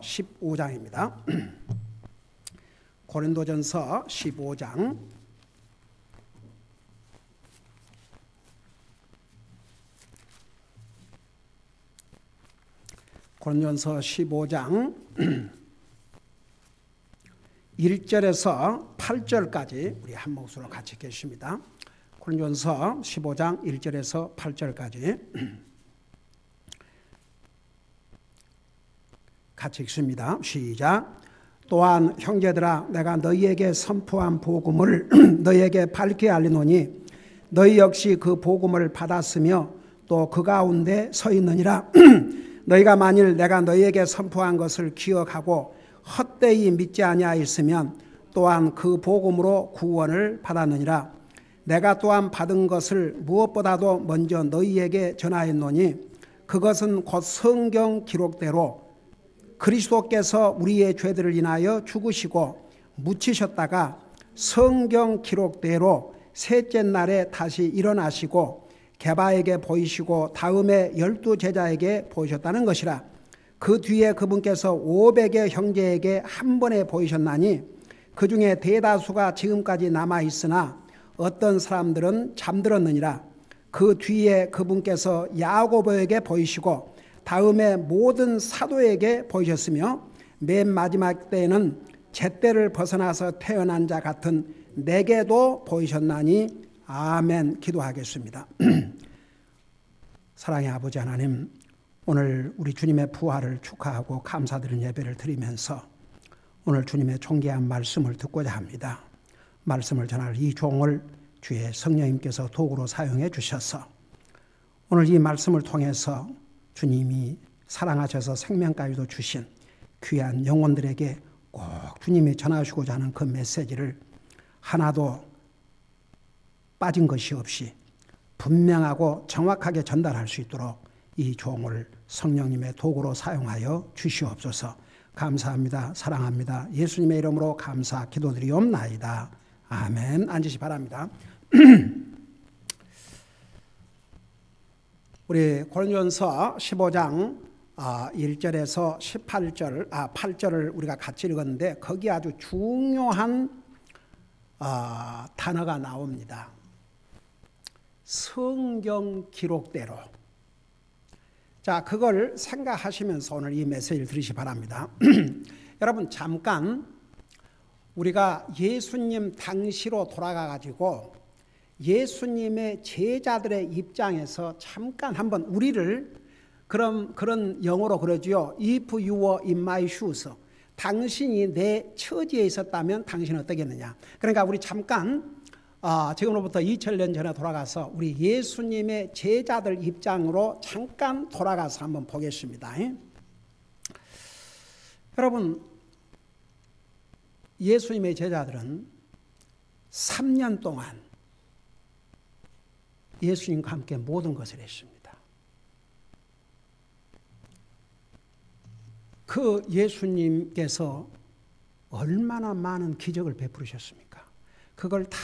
15장입니다. 고린도전서 15장 고린도전서 15장 1절에서 8절까지 우리 한 목소리로 같이 계십니다. 고린도전서 15장 1절에서 8절까지 같이 읽습니다. 시작. 또한 형제들아, 내가 너희에게 선포한 복음을 너희에게 밝게 알리노니 너희 역시 그 복음을 받았으며 또 그 가운데 서 있느니라. 너희가 만일 내가 너희에게 선포한 것을 기억하고 헛되이 믿지 아니하였으면 또한 그 복음으로 구원을 받았느니라. 내가 또한 받은 것을 무엇보다도 먼저 너희에게 전하였노니 그것은 곧 성경 기록대로 그리스도께서 우리의 죄들을 인하여 죽으시고 묻히셨다가 성경 기록대로 셋째 날에 다시 일어나시고 게바에게 보이시고 다음에 12 제자에게 보이셨다는 것이라. 그 뒤에 그분께서 500의 형제에게 한 번에 보이셨나니 그 중에 대다수가 지금까지 남아있으나 어떤 사람들은 잠들었느니라. 그 뒤에 그분께서 야고보에게 보이시고 다음에 모든 사도에게 보이셨으며 맨 마지막 때에는 잿대를 벗어나서 태어난 자 같은 내게도 보이셨나니 아멘. 기도하겠습니다. 사랑의 아버지 하나님, 오늘 우리 주님의 부활을 축하하고 감사드리는 예배를 드리면서 오늘 주님의 존귀한 말씀을 듣고자 합니다. 말씀을 전할 이 종을 주의 성령님께서 도구로 사용해 주셔서 오늘 이 말씀을 통해서 주님이 사랑하셔서 생명까지도 주신 귀한 영혼들에게 꼭 주님이 전하시고자 하는 그 메시지를 하나도 빠진 것이 없이 분명하고 정확하게 전달할 수 있도록 이 종을 성령님의 도구로 사용하여 주시옵소서. 감사합니다. 사랑합니다. 예수님의 이름으로 감사 기도드리옵나이다. 아멘. 앉으시 바랍니다. 우리 고린도전서 15장 1절에서 8절을 우리가 같이 읽었는데 거기 아주 중요한 단어가 나옵니다. 성경 기록대로. 자, 그걸 생각하시면서 오늘 이 메시지를 들으시기 바랍니다. 여러분, 잠깐 우리가 예수님 당시로 돌아가가지고 예수님의 제자들의 입장에서 잠깐 한번 우리를 그런 영어로 그러지요. If you were in my shoes, 당신이 내 처지에 있었다면 당신은 어떻겠느냐. 그러니까 우리 잠깐 지금으로부터 2000년 전에 돌아가서 우리 예수님의 제자들 입장으로 잠깐 돌아가서 한번 보겠습니다. 여러분, 예수님의 제자들은 3년 동안 예수님과 함께 모든 것을 했습니다. 그 예수님께서 얼마나 많은 기적을 베푸셨습니까? 그걸 다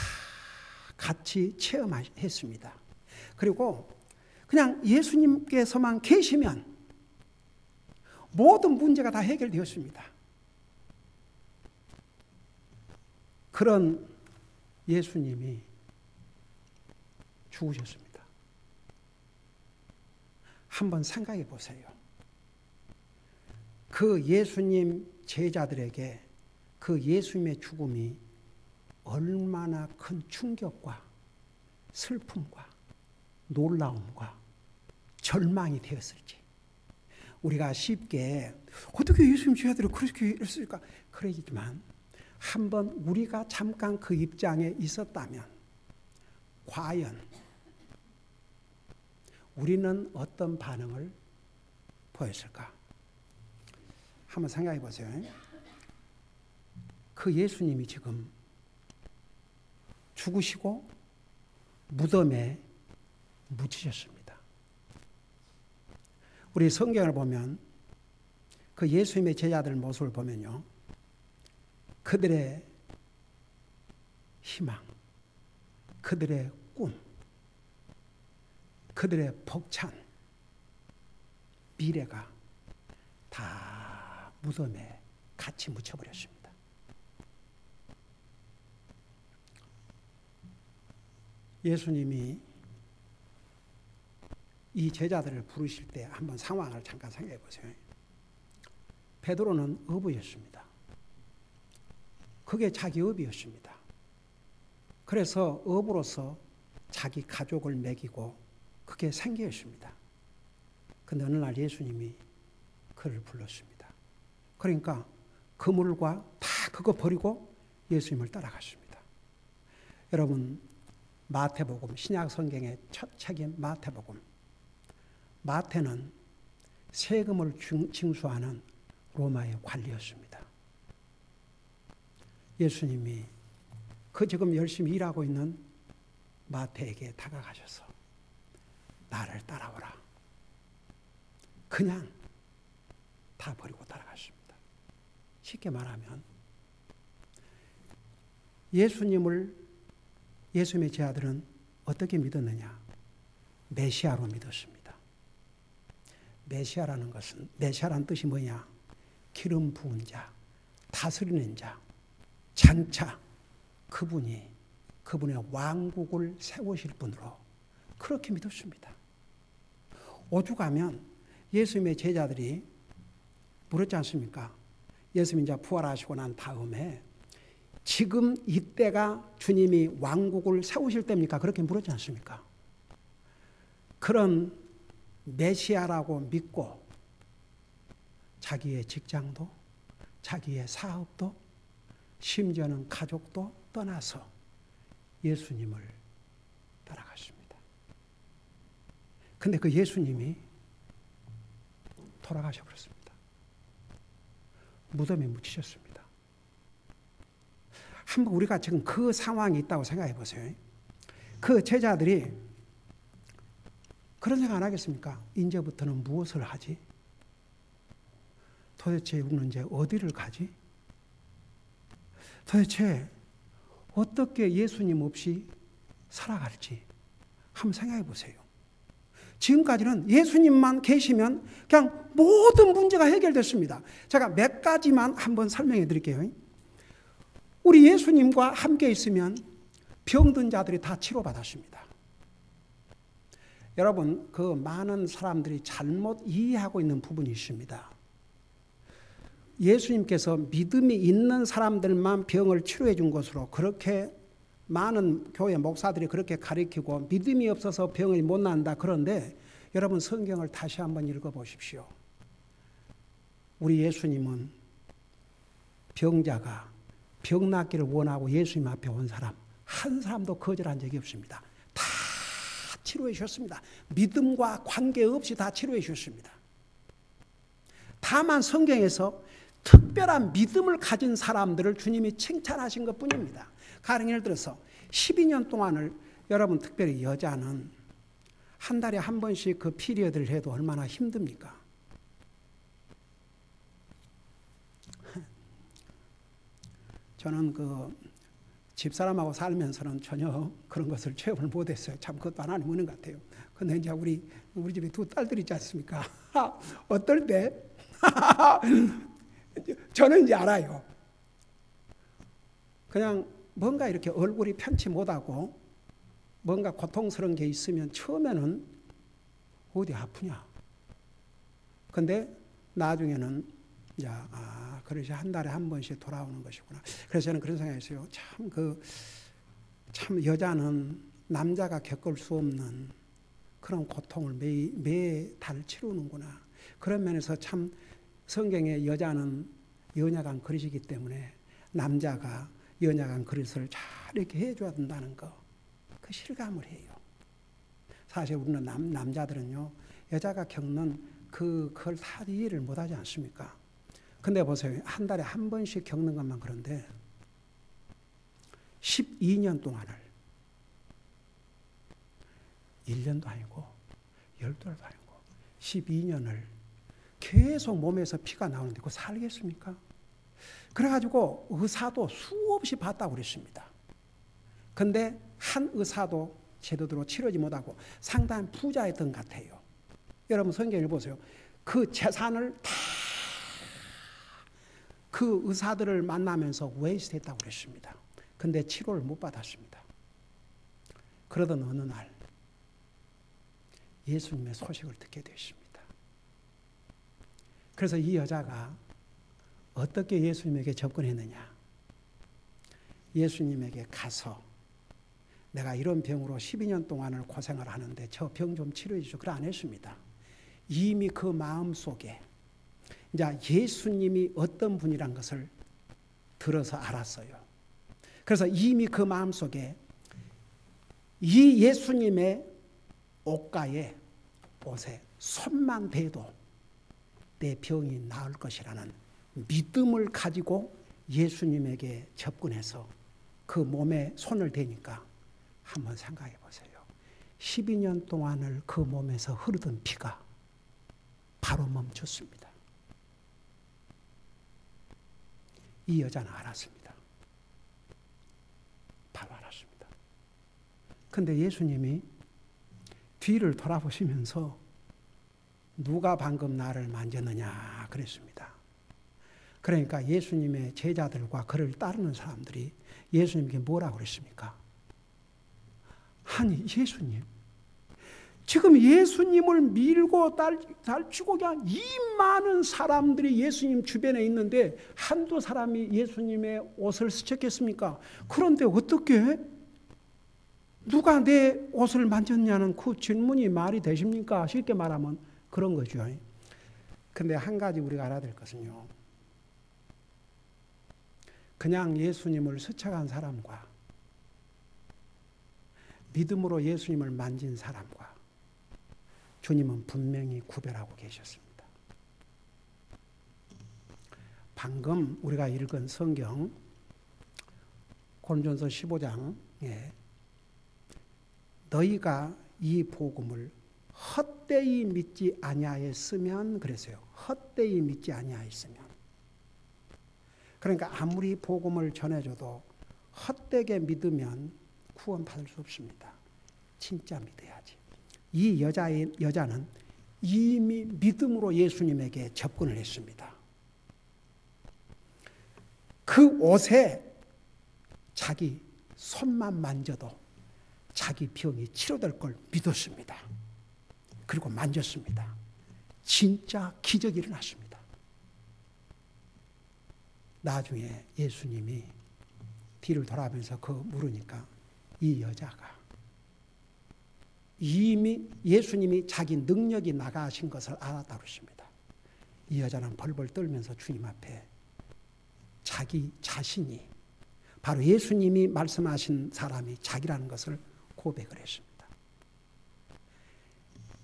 같이 체험했습니다. 그리고 그냥 예수님께서만 계시면 모든 문제가 다 해결되었습니다. 그런 예수님이 죽으셨습니다. 한번 생각해 보세요. 그 예수님 제자들에게 그 예수님의 죽음이 얼마나 큰 충격과 슬픔과 놀라움과 절망이 되었을지. 우리가 쉽게 어떻게 예수님 제자들이 그렇게 했을까? 그러지만 한번 우리가 잠깐 그 입장에 있었다면 과연 우리는 어떤 반응을 보였을까? 한번 생각해 보세요. 그 예수님이 지금 죽으시고 무덤에 묻히셨습니다. 우리 성경을 보면 그 예수님의 제자들 모습을 보면요, 그들의 희망, 그들의 꿈, 그들의 벅찬 미래가 다 무덤에 같이 묻혀버렸습니다. 예수님이 이 제자들을 부르실 때 한번 상황을 잠깐 생각해 보세요. 베드로는 어부였습니다. 그게 자기 업이었습니다. 그래서 어부로서 자기 가족을 먹이고 그게 생계였습니다. 근데 어느 날 예수님이 그를 불렀습니다. 그러니까 그물과 다 그거 버리고 예수님을 따라갔습니다. 여러분, 마태복음, 신약 성경의 첫 책인 마태복음. 마태는 세금을 징수하는 로마의 관리였습니다. 예수님이 그 지금 열심히 일하고 있는 마태에게 다가가셔서 나를 따라오라. 그냥 다 버리고 따라갔습니다. 쉽게 말하면 예수님의 제자들은 어떻게 믿었느냐? 메시아로 믿었습니다. 메시아라는 것은, 메시아라는 뜻이 뭐냐? 기름 부은 자, 다스리는 자, 장차 그분의 왕국을 세우실 분으로 그렇게 믿었습니다. 오죽하면 예수님의 제자들이 물었지 않습니까? 예수님이 이제 부활하시고 난 다음에 지금 이때가 주님이 왕국을 세우실 때입니까? 그렇게 물었지 않습니까? 그런 메시아라고 믿고 자기의 직장도, 자기의 사업도, 심지어는 가족도 떠나서 예수님을 따라갔습니다. 근데 그 예수님이 돌아가셔 버렸습니다. 무덤에 묻히셨습니다. 한번 우리가 지금 그 상황이 있다고 생각해 보세요. 그 제자들이 그런 생각 안 하겠습니까? 이제부터는 무엇을 하지? 도대체 우리는 이제 어디를 가지? 도대체 어떻게 예수님 없이 살아갈지 한번 생각해 보세요. 지금까지는 예수님만 계시면 그냥 모든 문제가 해결됐습니다. 제가 몇 가지만 한번 설명해 드릴게요. 우리 예수님과 함께 있으면 병든 자들이 다 치료받았습니다. 여러분, 그 많은 사람들이 잘못 이해하고 있는 부분이 있습니다. 예수님께서 믿음이 있는 사람들만 병을 치료해 준 것으로 그렇게 많은 교회 목사들이 그렇게 가르치고 믿음이 없어서 병이 못 난다. 그런데 여러분, 성경을 다시 한번 읽어보십시오. 우리 예수님은 병자가 병 낫기를 원하고 예수님 앞에 온 사람 한 사람도 거절한 적이 없습니다. 다 치료해 주셨습니다. 믿음과 관계없이 다 치료해 주셨습니다. 다만 성경에서 특별한 믿음을 가진 사람들을 주님이 칭찬하신 것뿐입니다. 가령 예를 들어서 12년 동안을 여러분, 특별히 여자는 한 달에 한 번씩 그 피리어드를 해도 얼마나 힘듭니까? 저는 그 집사람하고 살면서는 전혀 그런 것을 체험을 못했어요. 참 그것도 하나님 은혜 같아요. 근데 이제 우리 집에 두 딸들이 있지 않습니까? 어떨 때 저는 이제 알아요. 그냥 뭔가 이렇게 얼굴이 편치 못하고 뭔가 고통스러운 게 있으면 처음에는 어디 아프냐. 근데 나중에는 이제 그릇이 한 달에 한 번씩 돌아오는 것이구나. 그래서 저는 그런 생각했어요. 참 여자는 남자가 겪을 수 없는 그런 고통을 매달 치르는구나. 그런 면에서 참 성경에 여자는 연약한 그릇이기 때문에 남자가 연약한 그릇을 잘 이렇게 해줘야 된다는 거, 그 실감을 해요. 사실 우리는 남자들은요, 여자가 겪는 그걸 다 이해를 못하지 않습니까? 근데 보세요. 한 달에 한 번씩 겪는 것만 그런데 12년 동안을 1년도 아니고 12달도 아니고 12년을 계속 몸에서 피가 나오는데 그거 살겠습니까? 그래가지고 의사도 수없이 봤다고 그랬습니다. 근데 한 의사도 제대로 치료하지 못하고 상당히 부자였던 것 같아요. 여러분 성경을 보세요. 그 재산을 다 그 의사들을 만나면서 웨이스트했다고 그랬습니다. 근데 치료를 못 받았습니다. 그러던 어느 날 예수님의 소식을 듣게 되었습니다. 그래서 이 여자가 어떻게 예수님에게 접근했느냐? 예수님에게 가서 내가 이런 병으로 12년 동안을 고생을 하는데 저 병 좀 치료해 주시오. 그래 안 했습니다. 이미 그 마음속에 이제 예수님이 어떤 분이란 것을 들어서 알았어요. 그래서 이미 그 마음속에 이 예수님의 옷에 손만 대도 내 병이 나을 것이라는 믿음을 가지고 예수님에게 접근해서 그 몸에 손을 대니까 한번 생각해 보세요. 12년 동안을 그 몸에서 흐르던 피가 바로 멈췄습니다. 이 여자는 알았습니다. 바로 알았습니다. 근데 예수님이 뒤를 돌아보시면서 누가 방금 나를 만졌느냐 그랬습니다. 그러니까 예수님의 제자들과 그를 따르는 사람들이 예수님께 뭐라고 그랬습니까? 아니 예수님, 지금 예수님을 밀고 달치고 그냥 이 많은 사람들이 예수님 주변에 있는데 한두 사람이 예수님의 옷을 스쳤겠습니까? 그런데 어떻게 누가 내 옷을 만졌냐는 그 질문이 말이 되십니까? 쉽게 말하면 그런 거죠. 근데 한 가지 우리가 알아야 될 것은요. 그냥 예수님을 스쳐간 사람과 믿음으로 예수님을 만진 사람과 주님은 분명히 구별하고 계셨습니다. 방금 우리가 읽은 성경 고린도전서 15장에 너희가 이 복음을 헛되이 믿지 아니하였으면 그랬어요. 헛되이 믿지 아니하였으면. 그러니까 아무리 복음을 전해줘도 헛되게 믿으면 구원받을 수 없습니다. 진짜 믿어야지. 이 여자는 이미 믿음으로 예수님에게 접근을 했습니다. 그 옷에 자기 손만 만져도 자기 병이 치료될 걸 믿었습니다. 그리고 만졌습니다. 진짜 기적이 일어났습니다. 나중에 예수님이 뒤를 돌아보면서 물으니까 이 여자가 이미 예수님이 자기 능력이 나가신 것을 알았다고 그러십니다. 이 여자는 벌벌 떨면서 주님 앞에 자기 자신이 바로 예수님이 말씀하신 사람이 자기라는 것을 고백을 했습니다.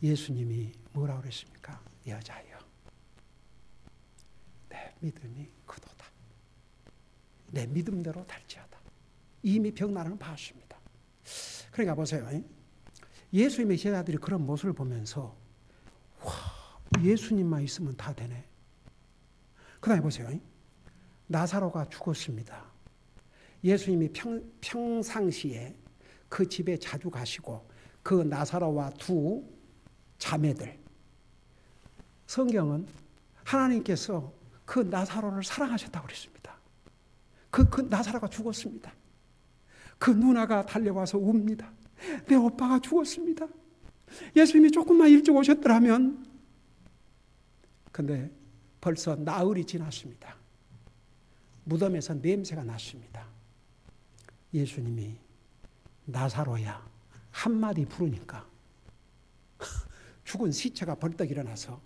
예수님이 뭐라고 그랬습니까? 여자여, 내 믿음이 크도다. 내 믿음대로 달지어다. 이미 병나는 봤습니다. 그러니까 보세요. 예수님의 제자들이 그런 모습을 보면서 와, 예수님만 있으면 다 되네. 그 다음에 보세요. 나사로가 죽었습니다. 예수님이 평상시에 그 집에 자주 가시고 그 나사로와 두 자매들, 성경은 하나님께서 그 나사로를 사랑하셨다고 그랬습니다. 그 나사로가 죽었습니다. 그 누나가 달려와서 웁니다. 내 오빠가 죽었습니다. 예수님이 조금만 일찍 오셨더라면. 근데 벌써 나흘이 지났습니다. 무덤에서 냄새가 났습니다. 예수님이 나사로야 한마디 부르니까 죽은 시체가 벌떡 일어나서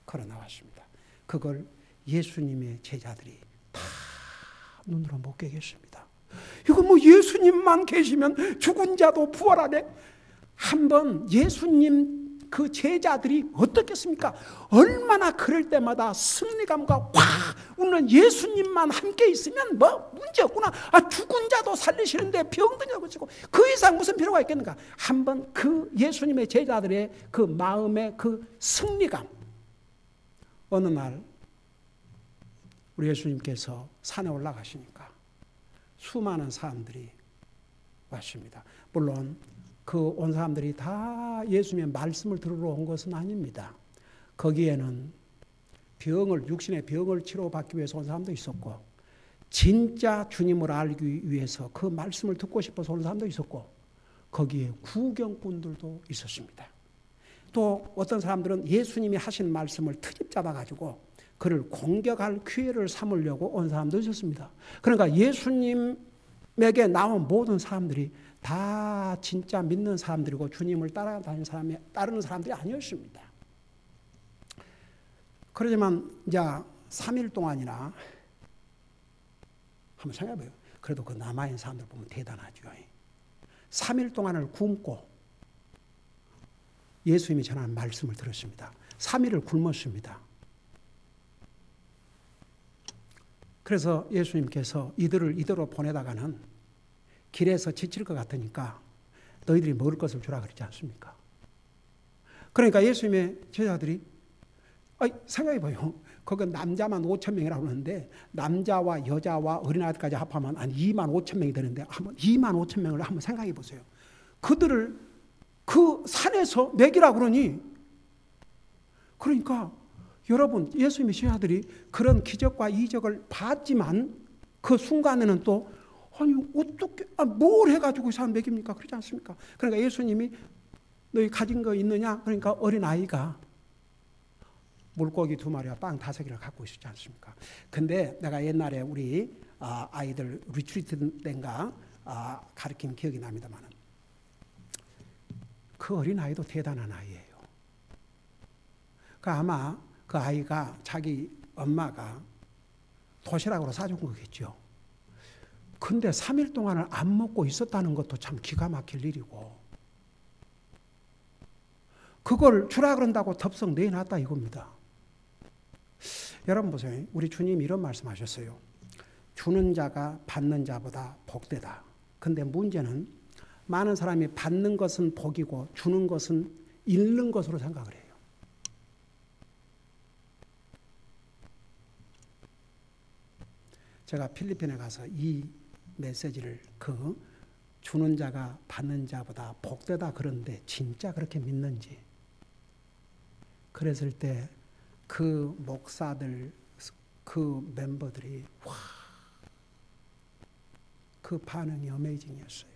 걸어 나왔습니다. 그걸 예수님의 제자들이 다 눈으로 목격했습니다. 이거 뭐 예수님만 계시면 죽은 자도 부활하네. 한번 예수님 그 제자들이 어떻겠습니까? 얼마나 그럴 때마다 승리감과 확 웃는 예수님만 함께 있으면 뭐 문제 없구나. 죽은 자도 살리시는데 병든자도 고치고 그 이상 무슨 필요가 있겠는가? 한번 그 예수님의 제자들의 그 마음의 그 승리감. 어느 날 우리 예수님께서 산에 올라가시니까 수많은 사람들이 왔습니다. 물론 그 온 사람들이 다 예수님의 말씀을 들으러 온 것은 아닙니다. 거기에는 육신의 병을 치료받기 위해서 온 사람도 있었고, 진짜 주님을 알기 위해서 그 말씀을 듣고 싶어서 온 사람도 있었고, 거기에 구경꾼들도 있었습니다. 또 어떤 사람들은 예수님이 하신 말씀을 트집 잡아가지고 그를 공격할 기회를 삼으려고 온 사람도 있었습니다. 그러니까 예수님에게 나온 모든 사람들이 다 진짜 믿는 사람들이고 주님을 따르는 사람들이 아니었습니다. 그러지만 이제 3일 동안이나 한번 생각해봐요. 그래도 그 남아있는 사람들 보면 대단하죠. 3일 동안을 굶고 예수님이 전하는 말씀을 들었습니다. 3일을 굶었습니다. 그래서 예수님께서 이들을 이대로 보내다가는 길에서 지칠 것 같으니까 너희들이 먹을 것을 주라 그랬지 않습니까? 그러니까 예수님의 제자들이 생각해봐요. 거기 남자만 5,000명이라고 하는데 남자와 여자와 어린아이들까지 합하면 한 25,000명이 되는데 한번 25,000명을 한번 생각해 보세요. 그들을 그 산에서 먹이라고 그러니, 그러니까 여러분, 예수님의 제자들이 그런 기적과 이적을 봤지만 그 순간에는 또 아니 어떻게 뭘 해가지고 이 사람 먹입니까? 그러지 않습니까? 그러니까 예수님이 너희 가진 거 있느냐? 그러니까 어린아이가 물고기 2마리와 빵 5개를 갖고 있었지 않습니까? 근데 내가 옛날에 우리 아이들 리트리트 때인가 가르친 기억이 납니다만, 그 어린아이도 대단한 아이예요. 그러니까 아마 그 아이가 자기 엄마가 도시락으로 사준 거겠죠. 근데 3일 동안을 안 먹고 있었다는 것도 참 기가 막힐 일이고, 그걸 주라 그런다고 덥석 내놨다 이겁니다. 여러분 보세요. 우리 주님이 이런 말씀하셨어요. 주는 자가 받는 자보다 복되다. 근데 문제는 많은 사람이 받는 것은 복이고 주는 것은 잃는 것으로 생각을 해요. 제가 필리핀에 가서 이 메시지를 주는 자가 받는 자보다 복되다 그런데 진짜 그렇게 믿는지, 그랬을 때 그 목사들, 그 멤버들이 그 반응이 어메이징이었어요.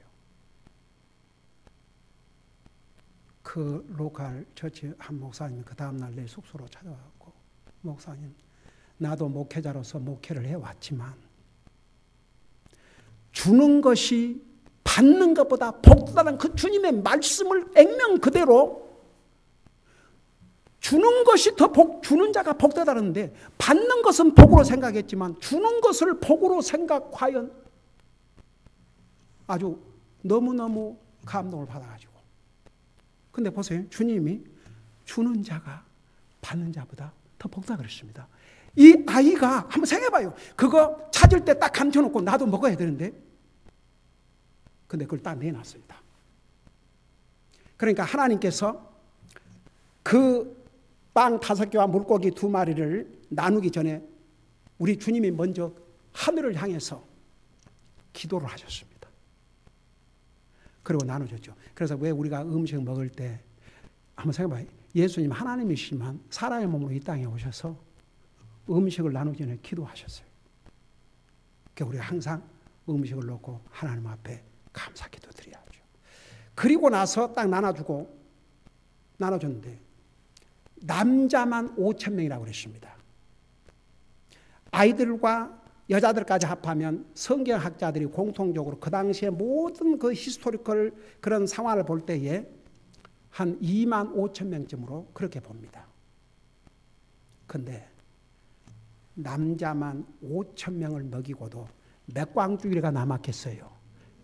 그 로컬 처치 한 목사님이 그 다음날 내 숙소로 찾아왔고, 목사님, 나도 목회자로서 목회를 해왔지만 주는 것이 받는 것보다 복되다는 그 주님의 말씀을 액면 그대로, 주는 것이 주는 자가 복되다는데 받는 것은 복으로 생각했지만 주는 것을 복으로 생각하여 아주 너무너무 감동을 받아가지고. 근데 보세요. 주님이 주는 자가 받는 자보다 더 복다 그랬습니다. 이 아이가 한번 생각해봐요. 그거 찾을 때 딱 감춰놓고 나도 먹어야 되는데, 근데 그걸 딱 내놨습니다. 그러니까 하나님께서 그 빵 5개와 물고기 2마리를 나누기 전에 우리 주님이 먼저 하늘을 향해서 기도를 하셨습니다. 그리고 나눠줬죠. 그래서 왜 우리가 음식 먹을 때 한번 생각해봐요. 예수님 하나님이시지만 사람의 몸으로 이 땅에 오셔서 음식을 나누기 전에 기도하셨어요. 그러니까 우리가 항상 음식을 놓고 하나님 앞에 감사 기도 드려야죠. 그리고 나서 딱 나눠줬는데 남자만 5,000명이라고 그랬습니다. 아이들과 여자들까지 합하면 성경학자들이 공통적으로 그 당시에 모든 그 히스토리컬 그런 상황을 볼 때에 한 25,000명쯤으로 그렇게 봅니다. 근데 남자만 5,000명을 먹이고도 몇 광주리가 남았겠어요?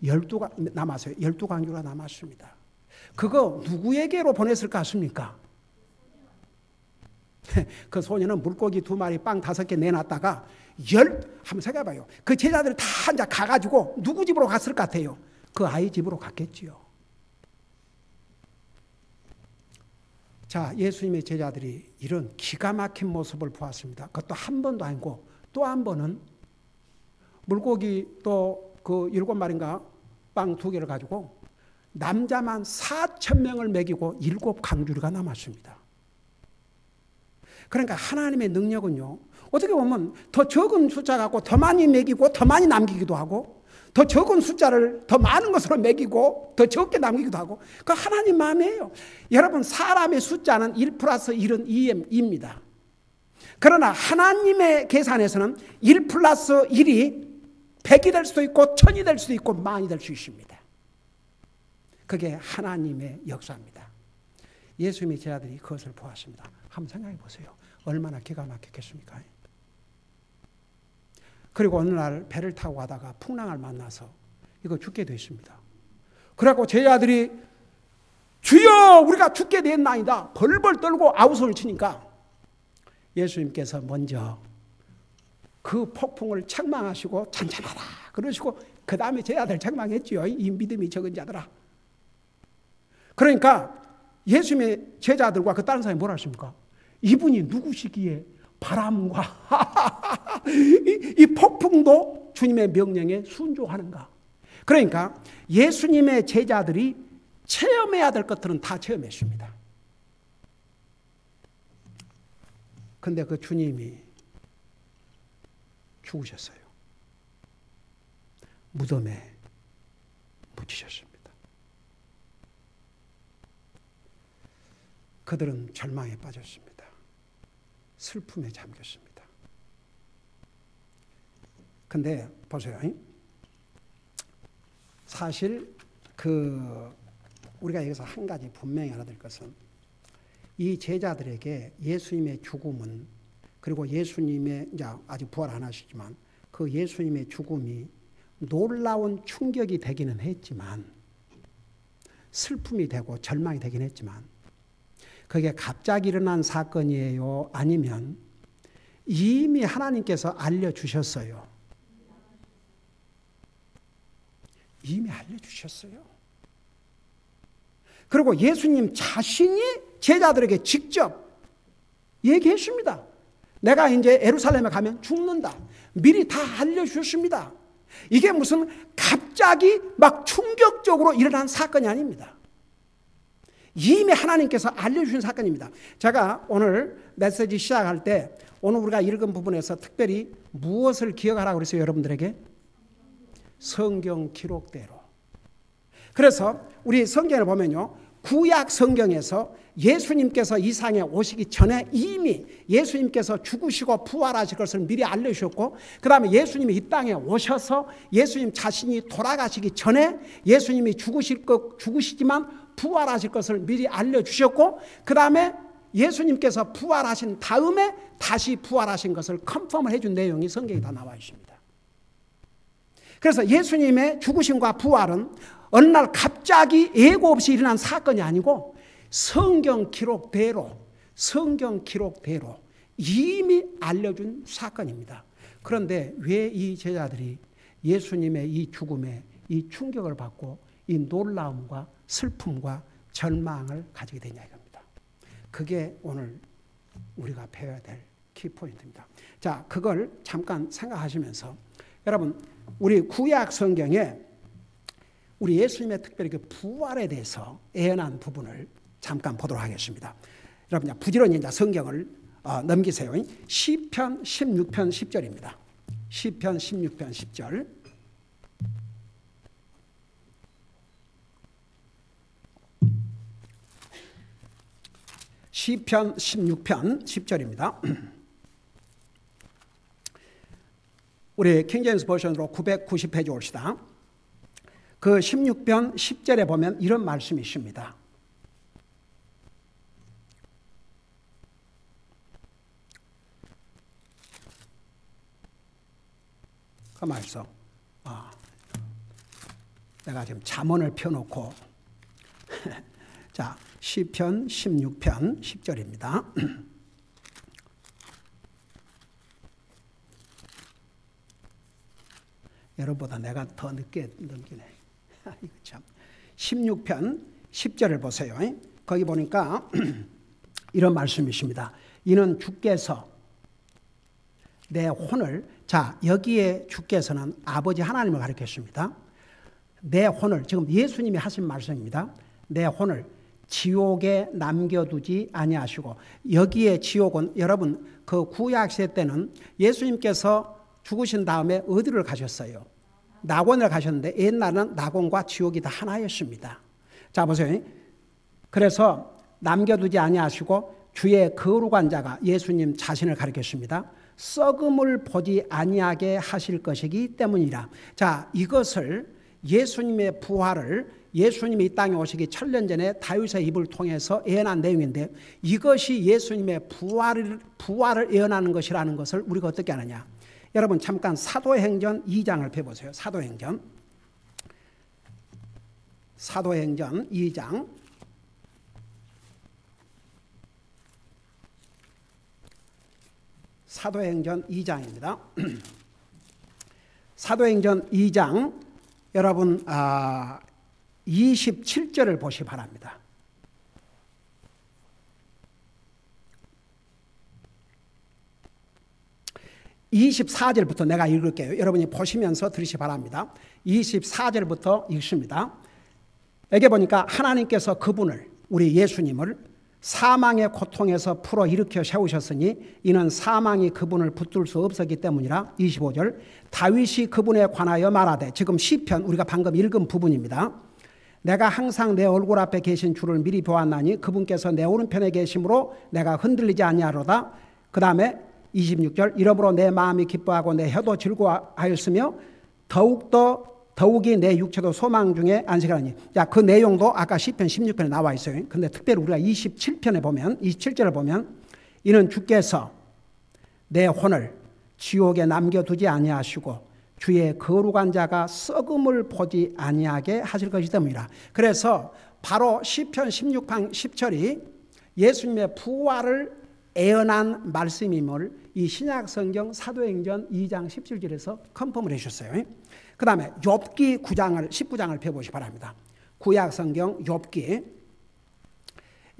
12광주리가 남았습니다. 그거 누구에게로 보냈을 것 같습니까? 그 소녀는 물고기 2마리 빵 5개 내놨다가 한번 생각해봐요. 그 제자들이 다 앉아 가가지고 누구 집으로 갔을 것 같아요? 그 아이 집으로 갔겠지요. 자, 예수님의 제자들이 이런 기가 막힌 모습을 보았습니다. 그것도 한 번도 아니고 또 한 번은 물고기 또 그 7마리인가 빵 2개를 가지고 남자만 4,000명을 먹이고 7광주리가 남았습니다. 그러니까 하나님의 능력은요, 어떻게 보면 더 적은 숫자 갖고 더 많이 먹이고 더 많이 남기기도 하고, 더 적은 숫자를 더 많은 것으로 먹이고 더 적게 남기기도 하고, 그 하나님 마음이에요. 여러분, 사람의 숫자는 1 플러스 1은 2입니다. 그러나 하나님의 계산에서는 1 플러스 1이 100이 될 수도 있고 1000이 될 수도 있고 만이 될 수 있습니다. 그게 하나님의 역사입니다. 예수님의 제자들이 그것을 보았습니다. 한번 생각해 보세요. 얼마나 기가 막혔겠습니까? 그리고 어느 날 배를 타고 가다가 풍랑을 만나서 이거 죽게 됐습니다. 그래갖고 제자들이 주여 우리가 죽게 됐나이다 벌벌 떨고 아우성을 치니까 예수님께서 먼저 그 폭풍을 책망하시고 잔잔하라 그러시고 그 다음에 제자들 책망했지요. 이 믿음이 적은 자들아. 그러니까 예수님의 제자들과 그 다른 사람이 뭐라 하십니까? 이분이 누구시기에 바람과 이 폭풍도 주님의 명령에 순종하는가? 그러니까 예수님의 제자들이 체험해야 될 것들은 다 체험했습니다. 근데 그 주님이 죽으셨어요. 무덤에 묻히셨습니다. 그들은 절망에 빠졌습니다. 슬픔에 잠겼습니다. 근데 보세요. 사실 우리가 여기서 한 가지 분명히 알아야 될 것은 이 제자들에게 예수님의 죽음은, 그리고 예수님의 이제 아직 부활 안 하시지만 그 예수님의 죽음이 놀라운 충격이 되기는 했지만, 슬픔이 되고 절망이 되긴 했지만, 그게 갑자기 일어난 사건이에요? 아니면 이미 하나님께서 알려주셨어요? 이미 알려주셨어요. 그리고 예수님 자신이 제자들에게 직접 얘기했습니다. 내가 이제 예루살렘에 가면 죽는다. 미리 다 알려주셨습니다. 이게 무슨 갑자기 막 충격적으로 일어난 사건이 아닙니다. 이미 하나님께서 알려주신 사건입니다. 제가 오늘 메시지 시작할 때 오늘 우리가 읽은 부분에서 특별히 무엇을 기억하라고 그랬어요? 여러분들에게? 성경 기록대로. 그래서 우리 성경을 보면요, 구약 성경에서 예수님께서 이 세상에 오시기 전에 이미 예수님께서 죽으시고 부활하실 것을 미리 알려주셨고, 그 다음에 예수님이 이 땅에 오셔서 예수님 자신이 돌아가시기 전에 예수님이 죽으시지만 부활하실 것을 미리 알려주셨고, 그 다음에 예수님께서 부활하신 다음에 다시 부활하신 것을 컨펌을 해준 내용이 성경에 다 나와 있습니다. 그래서 예수님의 죽으심과 부활은 어느 날 갑자기 예고 없이 일어난 사건이 아니고 성경 기록대로 이미 알려준 사건입니다. 그런데 왜 이 제자들이 예수님의 이 죽음에 이 충격을 받고 이 놀라움과 슬픔과 절망을 가지게 되냐 이겁니다. 그게 오늘 우리가 배워야 될 키포인트입니다. 자, 그걸 잠깐 생각하시면서 여러분, 우리 구약 성경에 우리 예수님의 특별히 그 부활에 대해서 예언한 부분을 잠깐 보도록 하겠습니다. 여러분, 부지런히 이제 성경을 넘기세요. 시편 16편 10절입니다. 시편 16편 10절. 시편 16편 10절입니다. 우리 킹제임스 버전으로 990페이지 옵시다. 그 16편 10절에 보면 이런 말씀이 있습니다. 그 말씀. 내가 지금 잠언을 펴놓고 자, 시편 16편 10절입니다. 여러분보다 내가 더 늦게 넘기네. 이거 참. 16편 10절을 보세요. 거기 보니까 이런 말씀이십니다. 이는 주께서 내 혼을, 자, 여기에 주께서는 아버지 하나님을 가리켰습니다. 내 혼을, 지금 예수님이 하신 말씀입니다. 내 혼을 지옥에 남겨두지 아니하시고, 여기에 지옥은 여러분 그 구약시대 때는 예수님께서 죽으신 다음에 어디를 가셨어요? 낙원을 가셨는데 옛날은 낙원과 지옥이 다 하나였습니다. 자 보세요. 그래서 남겨두지 아니하시고 주의 거룩한 자가 예수님 자신을 가리켰습니다. 썩음을 보지 아니하게 하실 것이기 때문이라. 자, 이것을 예수님의 부활을 예수님이 이 땅에 오시기 1000년 전에 다윗의 입을 통해서 예언한 내용인데, 이것이 예수님의 부활을 예언하는 것이라는 것을 우리가 어떻게 아느냐. 여러분 잠깐 사도행전 2장을 펴보세요. 사도행전 2장. 사도행전 2장입니다. 사도행전 2장 여러분 27절을 보시기 바랍니다. 24절부터 내가 읽을게요. 여러분이 보시면서 들으시기 바랍니다. 24절부터 읽습니다. 여기 보니까 하나님께서 그분을, 우리 예수님을 사망의 고통에서 풀어 일으켜 세우셨으니 이는 사망이 그분을 붙들 수 없었기 때문이라. 25절 다윗이 그분에 관하여 말하되, 지금 시편 우리가 방금 읽은 부분입니다. 내가 항상 내 얼굴 앞에 계신 주를 미리 보았나니 그분께서 내 오른편에 계심으로 내가 흔들리지 아니하로다. 그 다음에 26절 이러므로 내 마음이 기뻐하고 내 혀도 즐거워하였으며 더욱이 내 육체도 소망 중에 안식하니. 자, 그 내용도 아까 시편 16편에 나와 있어요. 근데 특별히 우리가 27편에 보면, 27절을 보면 이는 주께서 내 혼을 지옥에 남겨두지 아니하시고 주의 거룩한 자가 썩음을 보지 아니하게 하실 것이 때문이라. 그래서 바로 시편 16편 10절이 예수님의 부활을 예언한 말씀임을 이 신약성경 사도행전 2장 17절에서 컨펌을 해주셨어요. 그 다음에 욥기 19장을 펴보시기 바랍니다. 구약성경 욥기.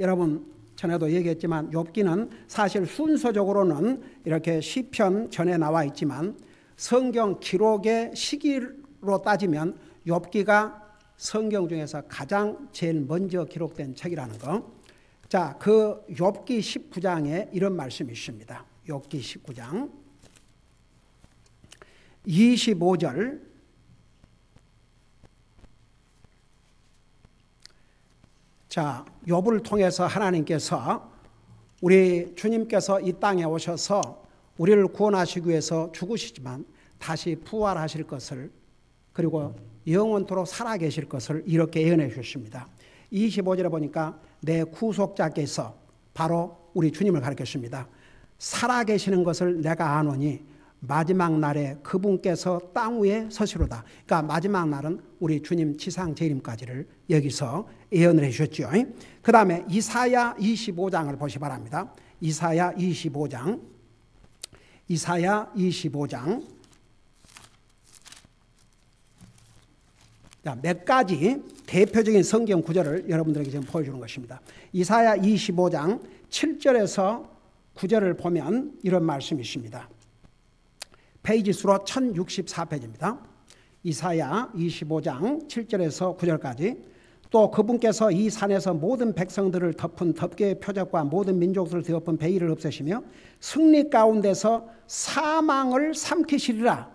여러분 전에도 얘기했지만 욥기는 사실 순서적으로는 이렇게 시편 전에 나와 있지만 성경 기록의 시기로 따지면 욥기가 성경 중에서 가장 제일 먼저 기록된 책이라는 거. 자, 그 욥기 19장에 이런 말씀이 있습니다. 욥기 19장 25절 자, 욥을 통해서 하나님께서 우리 주님께서 이 땅에 오셔서 우리를 구원하시기 위해서 죽으시지만 다시 부활하실 것을, 그리고 영원토록 살아계실 것을 이렇게 예언해 주셨습니다. 25절에 보니까 내 구속자께서 바로 우리 주님을 가리켰습니다. 살아계시는 것을 내가 아노니 마지막 날에 그분께서 땅 위에 서시로다. 그러니까 마지막 날은 우리 주님 지상 재림까지를 여기서 예언을 해 주셨죠. 그 다음에 이사야 25장을 보시 바랍니다. 이사야 25장 자, 몇 가지 대표적인 성경 구절을 여러분들에게 지금 보여주는 것입니다. 이사야 25장 7절에서 9절을 보면 이런 말씀이 있습니다. 페이지 수로 1064페이지입니다. 이사야 25장 7절에서 9절까지. 또 그분께서 이 산에서 모든 백성들을 덮은 덮개의 표적과 모든 민족들을 덮은 베일을 없애시며 승리 가운데서 사망을 삼키시리라.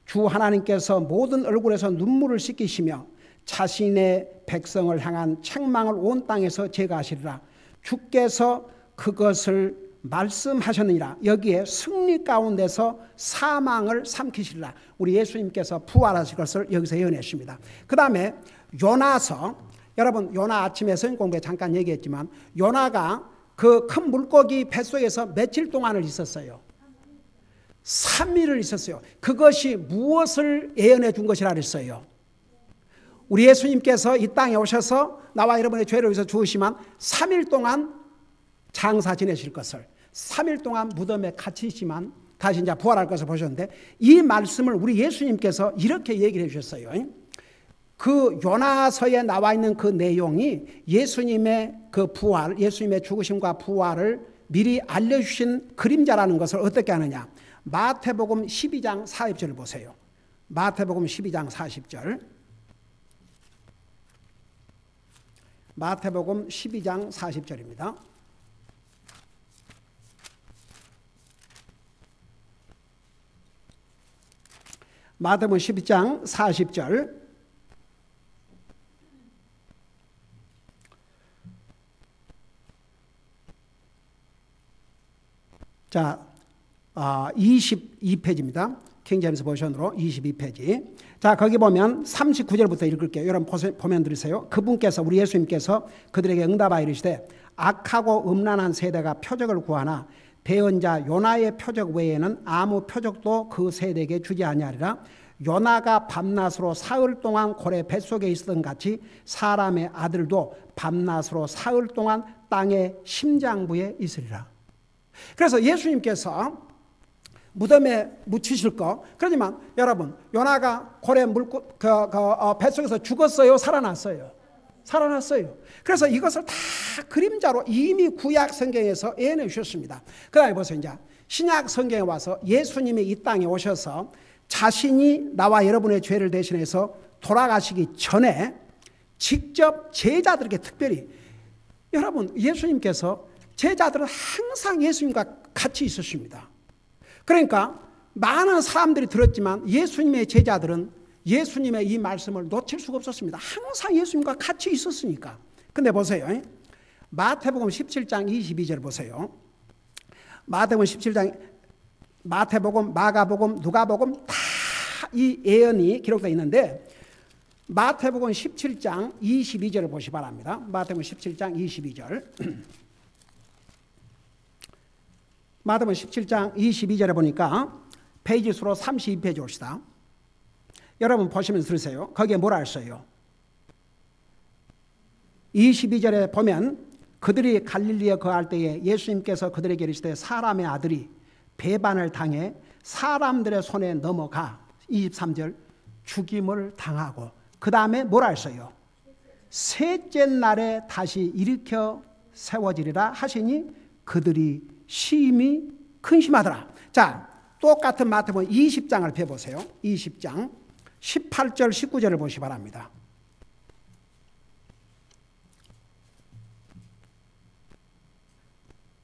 주 하나님께서 모든 얼굴에서 눈물을 씻기시며 자신의 백성을 향한 책망을 온 땅에서 제거하시리라. 주께서 그것을 말씀하셨느니라. 여기에 승리 가운데서 사망을 삼키시리라. 우리 예수님께서 부활하실 것을 여기서 예언했습니다. 그 다음에 요나서, 여러분 요나 아침에 성경 공부에 잠깐 얘기했지만 요나가 그 큰 물고기 뱃속에서 며칠 동안을 있었어요. 3일을 있었어요. 그것이 무엇을 예언해 준 것이라 그랬어요? 우리 예수님께서 이 땅에 오셔서 나와 여러분의 죄를 위해서 죽으시면 3일 동안 장사 지내실 것을, 3일 동안 무덤에 갇히시만 다시 이제 부활할 것을 보셨는데, 이 말씀을 우리 예수님께서 이렇게 얘기를 해 주셨어요. 그 요나서에 나와 있는 그 내용이 예수님의 그 부활, 예수님의 죽으심과 부활을 미리 알려주신 그림자라는 것을 어떻게 하느냐. 마태복음 12장 40절을 보세요. 마태복음 12장 40절. 마태복음 12장 40절입니다. 마태복음 12장 40절. 자, 22페이지입니다. 킹제임스 버전으로 22페이지. 자, 거기 보면 39절부터 읽을게요. 여러분 보면 들으세요. 그분께서, 우리 예수님께서 그들에게 응답하여 이르시되 악하고 음란한 세대가 표적을 구하나 배은 자 요나의 표적 외에는 아무 표적도 그 세대에게 주지 아니하리라. 요나가 밤낮으로 사흘 동안 고래 뱃속에 있었던 같이 사람의 아들도 밤낮으로 사흘 동안 땅의 심장부에 있으리라. 그래서 예수님께서 무덤에 묻히실 거. 그렇지만 여러분, 요나가 고래 뱃속에서 죽었어요? 살아났어요? 살아났어요. 그래서 이것을 다 그림자로 이미 구약 성경에서 예언해 주셨습니다. 그 다음에 보세요. 이제 신약 성경에 와서 예수님이 이 땅에 오셔서 자신이 나와 여러분의 죄를 대신해서 돌아가시기 전에 직접 제자들에게 특별히, 여러분, 예수님께서 제자들은 항상 예수님과 같이 있었습니다. 그러니까 많은 사람들이 들었지만 예수님의 제자들은 예수님의 이 말씀을 놓칠 수가 없었습니다. 항상 예수님과 같이 있었으니까. 근데 보세요. 마태복음 17장 22절 보세요. 마태복음 17장, 마태복음, 마가복음, 누가복음 다 이 예언이 기록되어 있는데 마태복음 17장 22절을 보시 바랍니다. 마태복음 17장 22절. 마태복음 17장 22절에 보니까 페이지 수로 32페이지 옵시다. 여러분 보시면서 들으세요. 거기에 뭐라 했어요? 22절에 보면 그들이 갈릴리에 거할 때에 예수님께서 그들에게 이르시되 사람의 아들이 배반을 당해 사람들의 손에 넘어가 23절 죽임을 당하고 그 다음에 뭐라 했어요? 셋째 날에 다시 일으켜 세워지리라 하시니 그들이 심히 근심하더라. 자, 똑같은 마태복음 20장을 펴보세요. 20장 18절 19절을 보시기 바랍니다.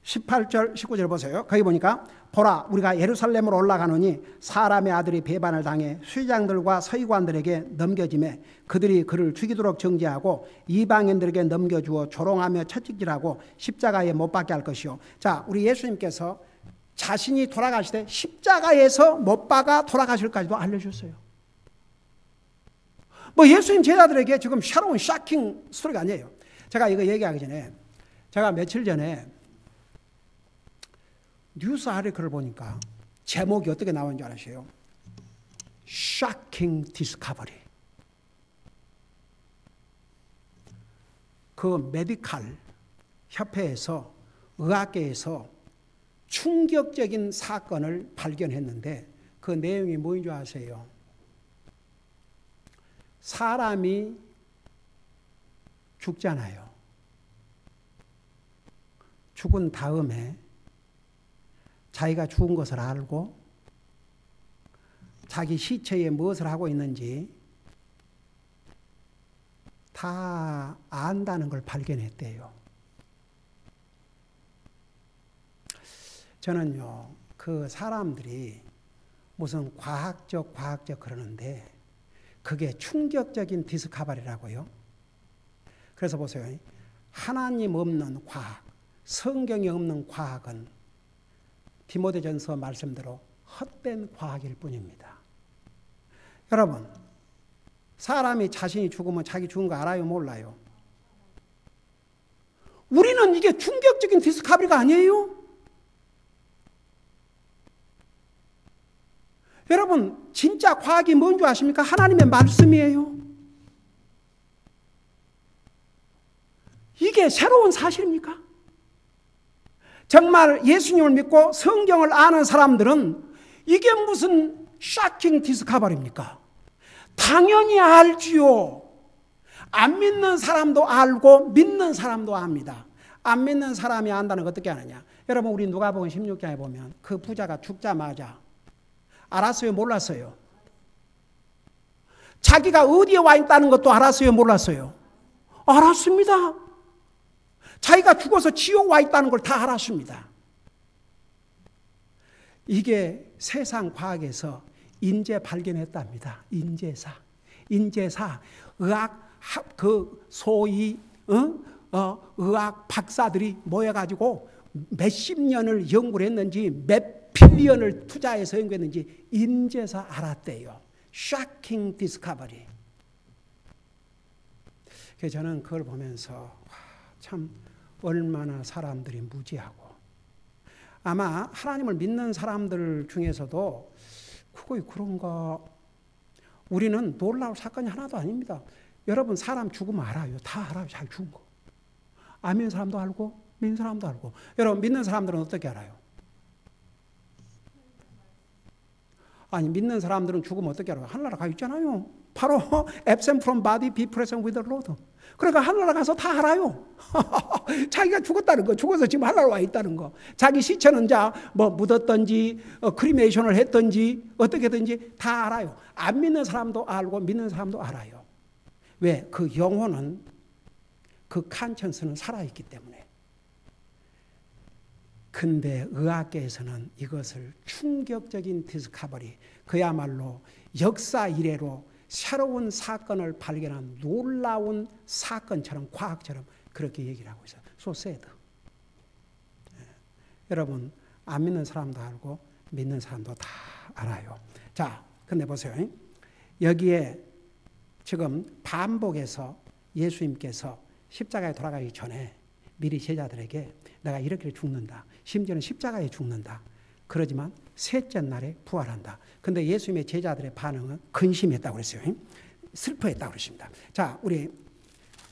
18절 19절 보세요. 거기 보니까 보라 우리가 예루살렘으로 올라가노니 사람의 아들이 배반을 당해 수장들과 서기관들에게 넘겨지매 그들이 그를 죽이도록 정죄하고 이방인들에게 넘겨주어 조롱하며 채찍질하고 십자가에 못 박게 할 것이요. 자, 우리 예수님께서 자신이 돌아가실 때 십자가에서 못 박아 돌아가실까지도 알려주셨어요. 뭐 예수님 제자들에게 지금 새로운 샤킹 스토리가 아니에요. 제가 이거 얘기하기 전에 제가 며칠 전에 뉴스 아티클을 보니까 제목이 어떻게 나오는 줄 아세요? Shocking Discovery. 그 메디칼 협회에서 의학계에서 충격적인 사건을 발견했는데 그 내용이 뭐인 줄 아세요? 사람이 죽잖아요. 죽은 다음에 자기가 죽은 것을 알고 자기 시체에 무엇을 하고 있는지 다 안다는 걸 발견했대요. 저는요, 그 사람들이 무슨 과학적 그러는데 그게 충격적인 디스커버리라고요. 그래서 보세요. 하나님 없는 과학, 성경이 없는 과학은 디모데전서 말씀대로 헛된 과학일 뿐입니다. 여러분, 사람이 자신이 죽으면 자기 죽은 거 알아요? 몰라요? 우리는 이게 충격적인 디스커버리가 아니에요? 여러분, 진짜 과학이 뭔지 아십니까? 하나님의 말씀이에요. 이게 새로운 사실입니까? 정말 예수님을 믿고 성경을 아는 사람들은 이게 무슨 샤킹 디스커버리입니까? 당연히 알지요. 안 믿는 사람도 알고 믿는 사람도 압니다. 안 믿는 사람이 안다는 거 어떻게 아느냐? 여러분, 우리 누가복음 16장에 보면 그 부자가 죽자마자 알았어요? 몰랐어요? 자기가 어디에 와 있다는 것도 알았어요? 몰랐어요? 알았습니다. 자기가 죽어서 지옥 와 있다는 걸 다 알았습니다. 이게 세상 과학에서 인재 발견했답니다. 인재사, 의학 소위 의학 박사들이 모여가지고 몇십 년을 연구를 했는지 몇 빌리언을 투자해서 연구했는지 인재사 알았대요. Shocking discovery. 그래서 저는 그걸 보면서 참 얼마나 사람들이 무지하고, 아마 하나님을 믿는 사람들 중에서도 그거 그런가, 우리는 놀라울 사건이 하나도 아닙니다. 여러분 사람 죽으면 알아요. 다 알아요. 자기 죽은 거. 안 믿는 사람도 알고 믿는 사람도 알고. 여러분 믿는 사람들은 어떻게 알아요? 아니 믿는 사람들은 죽으면 어떻게 알아요? 하늘나라 가 있잖아요. 바로 absent from body, be present with the Lord. 그러니까 하늘나라 가서 다 알아요. 자기가 죽었다는 거, 죽어서 지금 하늘나라 와 있다는 거. 자기 시체는 뭐 묻었든지 크리메이션을 했든지 어떻게든지 다 알아요. 안 믿는 사람도 알고 믿는 사람도 알아요. 왜? 그 영혼은, 그 칸천스는 살아있기 때문에. 근데 의학계에서는 이것을 충격적인 디스커버리, 그야말로 역사 이래로 새로운 사건을 발견한 놀라운 사건처럼, 과학처럼 그렇게 얘기를 하고 있어요. So sad. 여러분 안 믿는 사람도 알고 믿는 사람도 다 알아요. 자, 근데 보세요. 여기에 지금 반복해서 예수님께서 십자가에 돌아가기 전에 미리 제자들에게 내가 이렇게 죽는다. 심지어는 십자가에 죽는다. 그러지만 셋째 날에 부활한다. 근데 예수님의 제자들의 반응은 근심했다고 그랬어요. 슬퍼했다고 그랬습니다. 자, 우리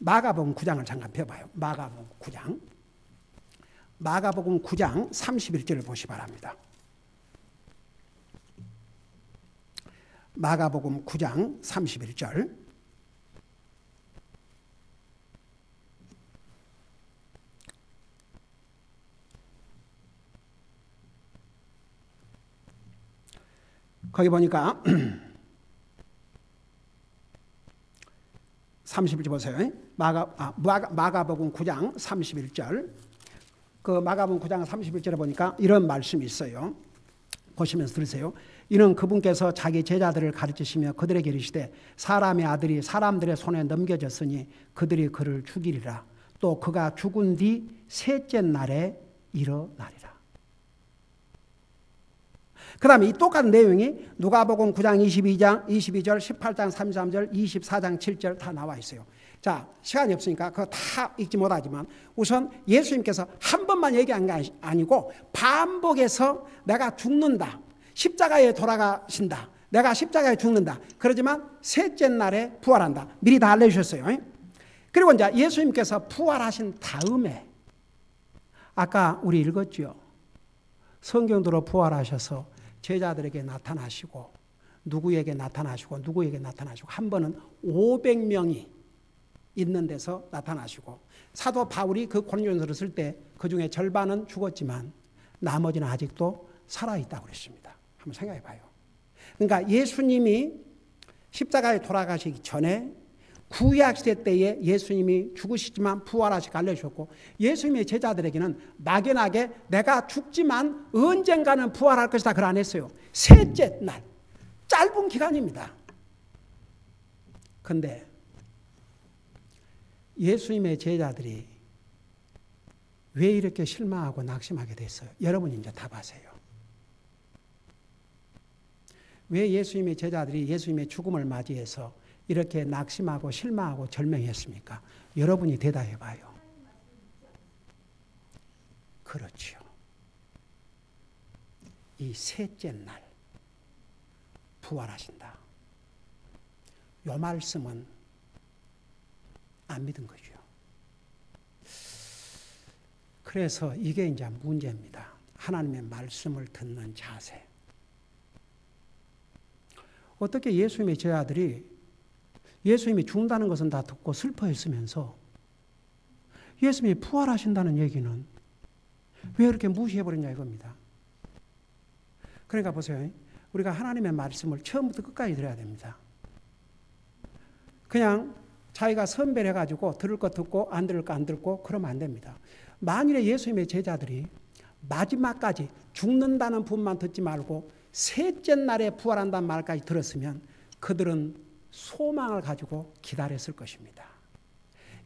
마가복음 9장을 잠깐 펴봐요. 마가복음 9장. 마가복음 9장 31절을 보시 바랍니다. 마가복음 9장 31절. 거기 보니까 31절 보세요. 마가복음 9장 31절. 그 마가복음 9장 31절에 보니까 이런 말씀이 있어요. 보시면서 들으세요. 이는 그분께서 자기 제자들을 가르치시며 그들에게 이르시되 사람의 아들이 사람들의 손에 넘겨졌으니 그들이 그를 죽이리라. 또 그가 죽은 뒤 셋째 날에 일어나리라. 그 다음에 이 똑같은 내용이 누가복음 9장 22절, 18장 33절, 24장 7절 다 나와 있어요. 자, 시간이 없으니까 그거 다 읽지 못하지만 우선 예수님께서 한 번만 얘기한 게 아니고 반복해서 내가 죽는다. 십자가에 돌아가신다. 내가 십자가에 죽는다. 그러지만 셋째 날에 부활한다. 미리 다 알려주셨어요. 그리고 이제 예수님께서 부활하신 다음에 아까 우리 읽었죠. 성경대로 부활하셔서 제자들에게 나타나시고 누구에게 나타나시고 누구에게 나타나시고 한 번은 500명이 있는 데서 나타나시고 사도 바울이 그 고린도전서를 쓸 때 그중에 절반은 죽었지만 나머지는 아직도 살아있다고 그랬습니다. 한번 생각해 봐요. 그러니까 예수님이 십자가에 돌아가시기 전에 구약시대 때에 예수님이 죽으시지만 부활하시고 알려주셨고 예수님의 제자들에게는 막연하게 내가 죽지만 언젠가는 부활할 것이다 그걸 안 했어요. 셋째 날, 짧은 기간입니다. 그런데 예수님의 제자들이 왜 이렇게 실망하고 낙심하게 됐어요? 여러분이 이제 답하세요. 왜 예수님의 제자들이 예수님의 죽음을 맞이해서 이렇게 낙심하고 실망하고 절망했습니까? 여러분이 대답해 봐요. 그렇죠. 이 셋째 날 부활하신다. 이 말씀은 안 믿은 거죠. 그래서 이게 이제 문제입니다. 하나님의 말씀을 듣는 자세. 어떻게 예수님의 제자들이 예수님이 죽는다는 것은 다 듣고 슬퍼했으면서 예수님이 부활하신다는 얘기는 왜 이렇게 무시해버렸냐 이겁니다. 그러니까 보세요. 우리가 하나님의 말씀을 처음부터 끝까지 들어야 됩니다. 그냥 자기가 선별해가지고 들을 거 듣고 안 들을 거 안 듣고 그러면 안 됩니다. 만일에 예수님의 제자들이 마지막까지 죽는다는 분만 듣지 말고 셋째 날에 부활한다는 말까지 들었으면 그들은 소망을 가지고 기다렸을 것입니다.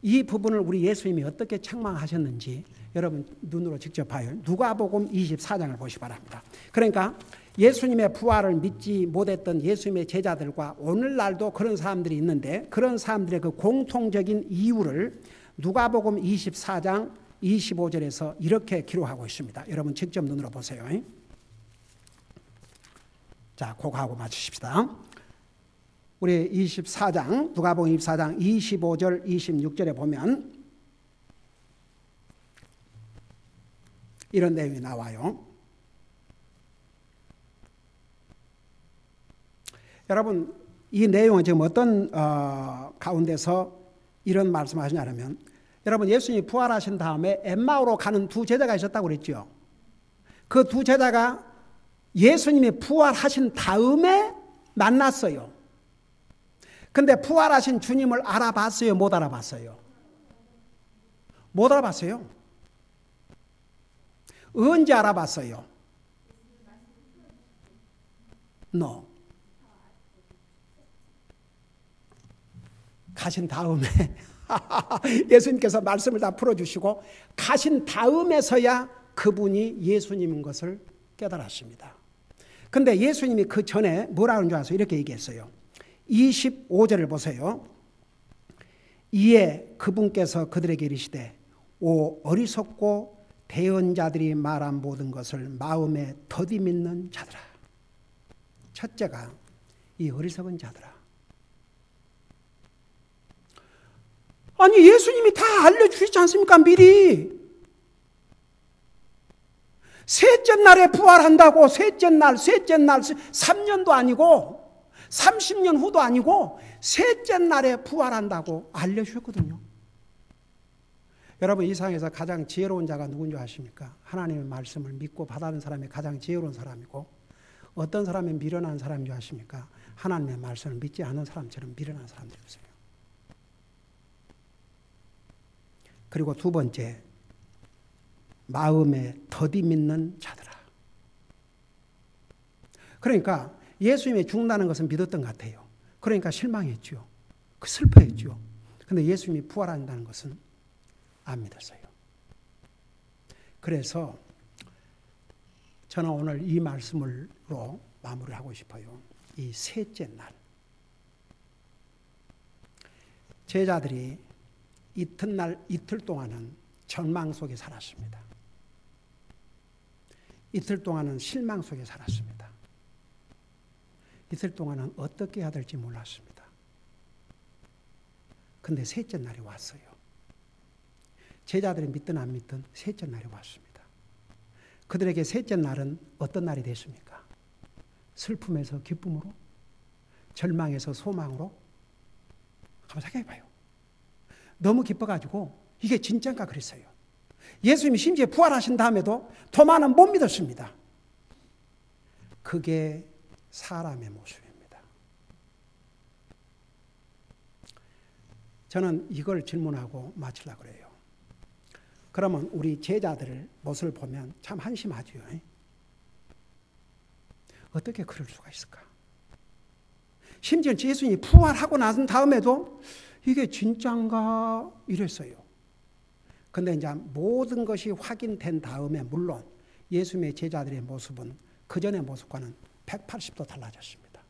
이 부분을 우리 예수님이 어떻게 책망하셨는지 여러분 눈으로 직접 봐요. 누가복음 24장을 보시기 바랍니다. 그러니까 예수님의 부활을 믿지 못했던 예수님의 제자들과 오늘날도 그런 사람들이 있는데 그런 사람들의 그 공통적인 이유를 누가복음 24장 25절에서 이렇게 기록하고 있습니다. 여러분 직접 눈으로 보세요. 자, 그거하고 맞추십시다. 우리 24장, 누가복음 24장 25절, 26절에 보면 이런 내용이 나와요. 여러분, 이 내용은 지금 어떤 가운데서 이런 말씀을 하시냐면, 여러분 예수님이 부활하신 다음에 엠마오로 가는 두 제자가 있었다고 그랬죠. 그 두 제자가 예수님이 부활하신 다음에 만났어요. 근데 부활하신 주님을 알아봤어요? 못 알아봤어요? 못 알아봤어요. 언제 알아봤어요? No. 가신 다음에 예수님께서 말씀을 다 풀어주시고 가신 다음에서야 그분이 예수님인 것을 깨달았습니다. 근데 예수님이 그 전에 뭐라 하는 줄 아세요? 이렇게 얘기했어요. 25절을 보세요. 이에 그분께서 그들에게 이르시되 오 어리석고 대언자들이 말한 모든 것을 마음에 더디 믿는 자들아. 첫째가 이 어리석은 자들아. 아니 예수님이 다 알려주시지 않습니까? 미리. 셋째 날에 부활한다고 셋째 날 3년도 아니고 30년 후도 아니고 셋째 날에 부활한다고 알려주셨거든요. 여러분 이 세상에서 가장 지혜로운 자가 누군지 아십니까? 하나님의 말씀을 믿고 받아들인 사람이 가장 지혜로운 사람이고 어떤 사람이 미련한 사람인 줄 아십니까? 하나님의 말씀을 믿지 않는 사람처럼 미련한 사람들이세요. 그리고 두 번째, 마음에 더디 믿는 자들아. 그러니까 예수님이 죽는다는 것은 믿었던 것 같아요. 그러니까 실망했죠. 슬퍼했죠. 그런데 예수님이 부활한다는 것은 안 믿었어요. 그래서 저는 오늘 이 말씀으로 마무리하고 싶어요. 이 셋째 날. 제자들이 이틀 동안은 절망 속에 살았습니다. 이틀 동안은 실망 속에 살았습니다. 이틀 동안은 어떻게 해야 될지 몰랐습니다. 근데 셋째 날이 왔어요. 제자들이 믿든 안 믿든 셋째 날이 왔습니다. 그들에게 셋째 날은 어떤 날이 됐습니까? 슬픔에서 기쁨으로, 절망에서 소망으로. 한번 생각해봐요. 너무 기뻐가지고 이게 진짜인가 그랬어요. 예수님이 심지어 부활하신 다음에도 도마는 못 믿었습니다. 그게 사람의 모습입니다. 저는 이걸 질문하고 마치려고 그래요. 그러면 우리 제자들 모습을 보면 참 한심하죠. 어떻게 그럴 수가 있을까? 심지어 예수님이 부활하고 난 다음에도 이게 진짜인가 이랬어요. 근데 이제 모든 것이 확인된 다음에 물론 예수님의 제자들의 모습은 그전의 모습과는 180도 달라졌습니다.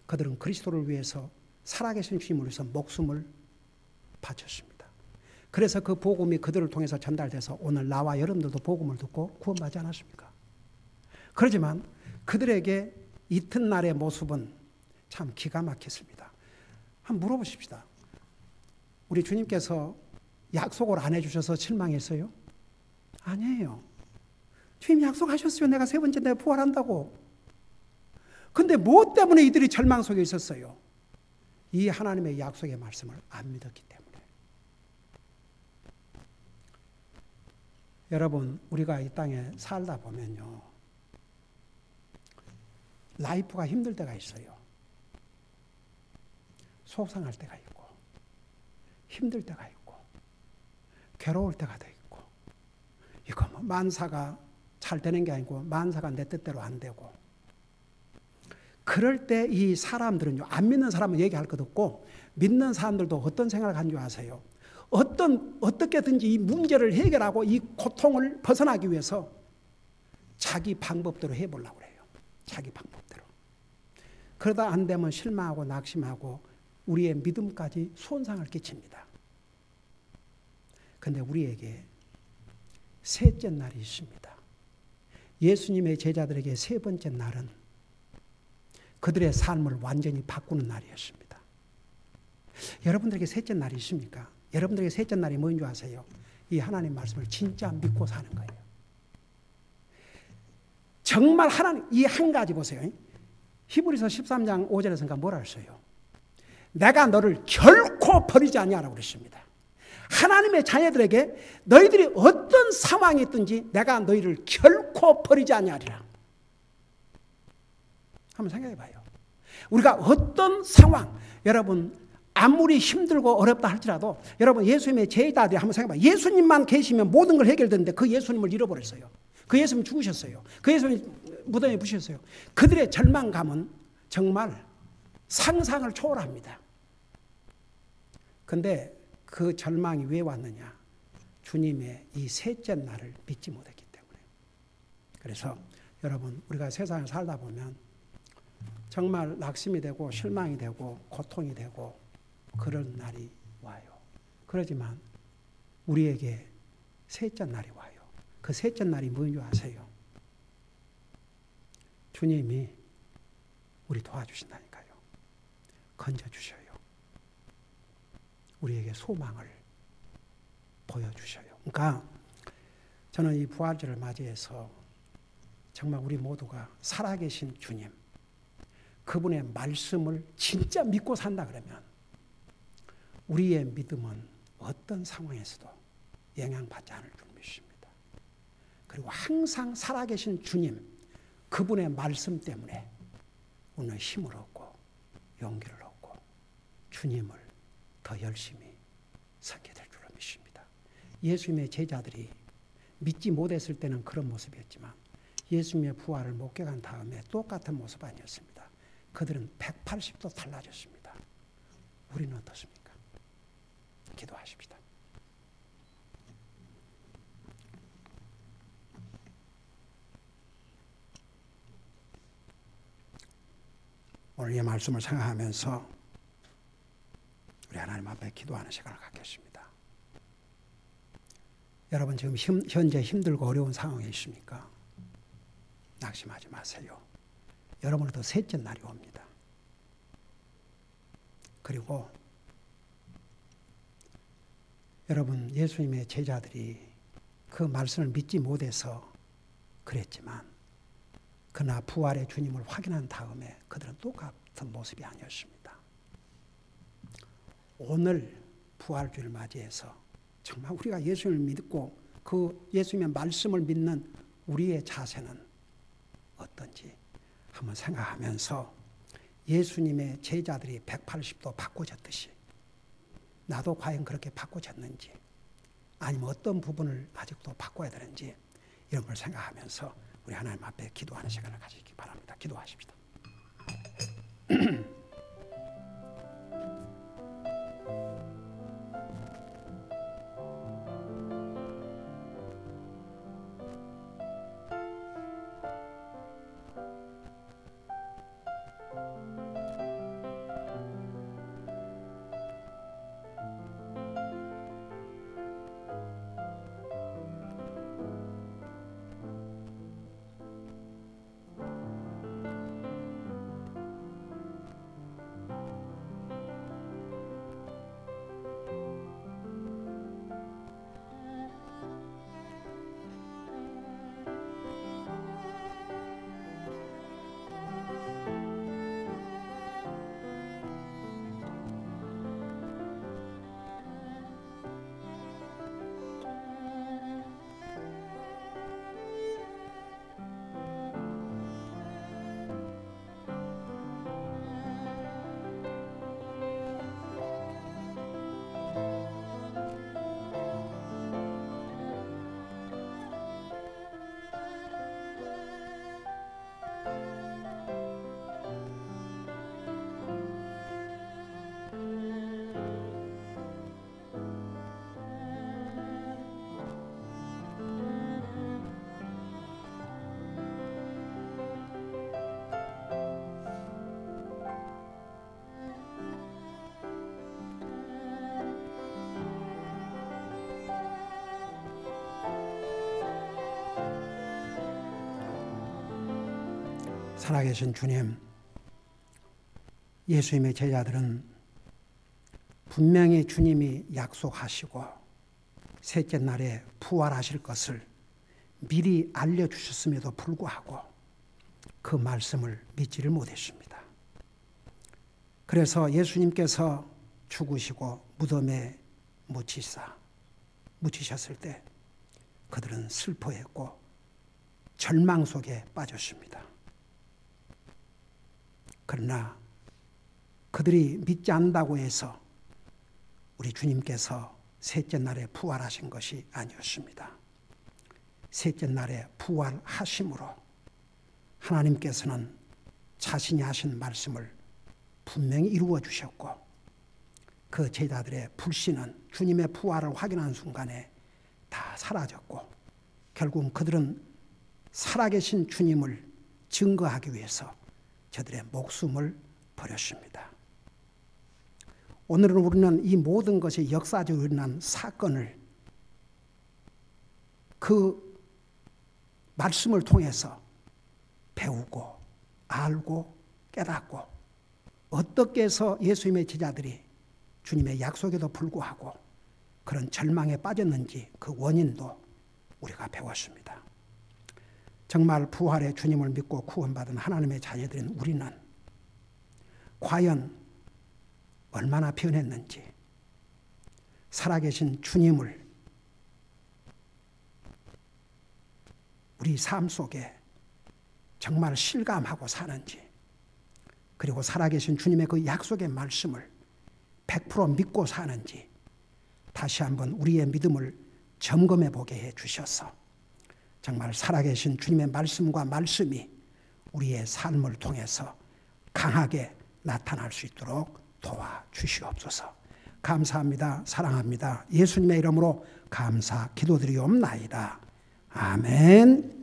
그들은 그리스도를 위해서 살아계신 주님을 위해서 목숨을 바쳤습니다. 그래서 그 복음이 그들을 통해서 전달돼서 오늘 나와 여러분들도 복음을 듣고 구원받지 않았습니까? 그렇지만 그들에게 이튿날의 모습은 참 기가 막혔습니다. 한번 물어보십시다. 우리 주님께서 약속을 안 해주셔서 실망했어요? 아니에요. 주님 약속하셨어요. 내가 세 번째 내가 부활한다고. 근데 뭐 때문에 이들이 절망 속에 있었어요? 이 하나님의 약속의 말씀을 안 믿었기 때문에. 여러분 우리가 이 땅에 살다 보면요. 라이프가 힘들 때가 있어요. 속상할 때가 있고 힘들 때가 있고 괴로울 때가 더 있고 이거 뭐 만사가 잘 되는 게 아니고 만사가 내 뜻대로 안 되고 그럴 때 이 사람들은요 안 믿는 사람은 얘기할 것 없고 믿는 사람들도 어떤 생각을 하는 줄 아세요? 어떻게든지 이 문제를 해결하고 이 고통을 벗어나기 위해서 자기 방법대로 해보려고 그래요. 자기 방법대로. 그러다 안 되면 실망하고 낙심하고 우리의 믿음까지 손상을 끼칩니다. 그런데 우리에게 셋째 날이 있습니다. 예수님의 제자들에게 세 번째 날은 그들의 삶을 완전히 바꾸는 날이었습니다. 여러분들에게 셋째 날이 있습니까? 여러분들에게 셋째 날이 뭔 줄 아세요? 이 하나님 말씀을 진짜 믿고 사는 거예요. 정말 하나님 이 한 가지 보세요. 히브리서 13장 5절에서가 뭐라 했어요? 내가 너를 결코 버리지 아니하라고 그랬습니다. 하나님의 자녀들에게 너희들이 어떤 상황이 있든지 내가 너희를 결코 버리지 아니하리라. 한번 생각해 봐요. 우리가 어떤 상황, 여러분 아무리 힘들고 어렵다 할지라도 여러분 예수님의 제자들이 한번 생각해 봐요. 예수님만 계시면 모든 걸 해결되는데 그 예수님을 잃어버렸어요. 그 예수님 죽으셨어요. 그 예수님 무덤에 부셨어요. 그들의 절망감은 정말 상상을 초월합니다. 그런데 그 절망이 왜 왔느냐? 주님의 이 셋째 날을 믿지 못했기 때문에. 그래서 여러분 우리가 세상을 살다 보면 정말 낙심이 되고 실망이 되고 고통이 되고 그런 날이 와요. 그러지만 우리에게 셋째 날이 와요. 그 셋째 날이 뭔지 아세요? 주님이 우리 도와주신다니까요. 건져주셔요. 우리에게 소망을 보여주셔요. 그러니까 저는 이 부활절을 맞이해서 정말 우리 모두가 살아계신 주님, 그분의 말씀을 진짜 믿고 산다 그러면 우리의 믿음은 어떤 상황에서도 영향받지 않을 줄 믿습니다. 그리고 항상 살아계신 주님, 그분의 말씀 때문에 오늘 힘을 얻고 용기를 얻고 주님을 더 열심히 섬기게 될 줄로 믿습니다. 예수님의 제자들이 믿지 못했을 때는 그런 모습이었지만 예수님의 부활을 목격한 다음에 똑같은 모습 아니었습니다. 그들은 180도 달라졌습니다. 우리는 어떻습니까? 기도하십시다. 오늘 이 말씀을 생각하면서 우리 하나님 앞에 기도하는 시간을 갖겠습니다. 여러분 지금 현재 힘들고 어려운 상황에 있습니까? 낙심하지 마세요. 여러분도 셋째 날이 옵니다. 그리고 여러분 예수님의 제자들이 그 말씀을 믿지 못해서 그랬지만 그러나 부활의 주님을 확인한 다음에 그들은 똑같은 모습이 아니었습니다. 오늘 부활주를 맞이해서 정말 우리가 예수님을 믿고 그 예수님의 말씀을 믿는 우리의 자세는 어떤지 한번 생각하면서 예수님의 제자들이 180도 바꿔졌듯이 나도 과연 그렇게 바꿔졌는지 아니면 어떤 부분을 아직도 바꿔야 되는지 이런 걸 생각하면서 우리 하나님 앞에 기도하는 시간을 가지기 바랍니다. 기도하십시다. 살아계신 주님, 예수님의 제자들은 분명히 주님이 약속하시고 셋째 날에 부활하실 것을 미리 알려주셨음에도 불구하고 그 말씀을 믿지를 못했습니다. 그래서 예수님께서 죽으시고 무덤에 묻히셨을 때 그들은 슬퍼했고 절망 속에 빠졌습니다. 그러나 그들이 믿지 않는다고 해서 우리 주님께서 셋째 날에 부활하신 것이 아니었습니다. 셋째 날에 부활하심으로 하나님께서는 자신이 하신 말씀을 분명히 이루어 주셨고 그 제자들의 불신은 주님의 부활을 확인한 순간에 다 사라졌고 결국은 그들은 살아계신 주님을 증거하기 위해서 저들의 목숨을 버렸습니다. 오늘은 우리는 이 모든 것이 역사적으로 일어난 사건을 그 말씀을 통해서 배우고 알고 깨닫고 어떻게 해서 예수님의 제자들이 주님의 약속에도 불구하고 그런 절망에 빠졌는지 그 원인도 우리가 배웠습니다. 정말 부활의 주님을 믿고 구원받은 하나님의 자녀들인 우리는 과연 얼마나 변했는지 살아계신 주님을 우리 삶 속에 정말 실감하고 사는지 그리고 살아계신 주님의 그 약속의 말씀을 100% 믿고 사는지 다시 한번 우리의 믿음을 점검해 보게 해 주셔서 정말 살아계신 주님의 말씀과 말씀이 우리의 삶을 통해서 강하게 나타날 수 있도록 도와주시옵소서. 감사합니다. 사랑합니다. 예수님의 이름으로 감사 기도드리옵나이다. 아멘.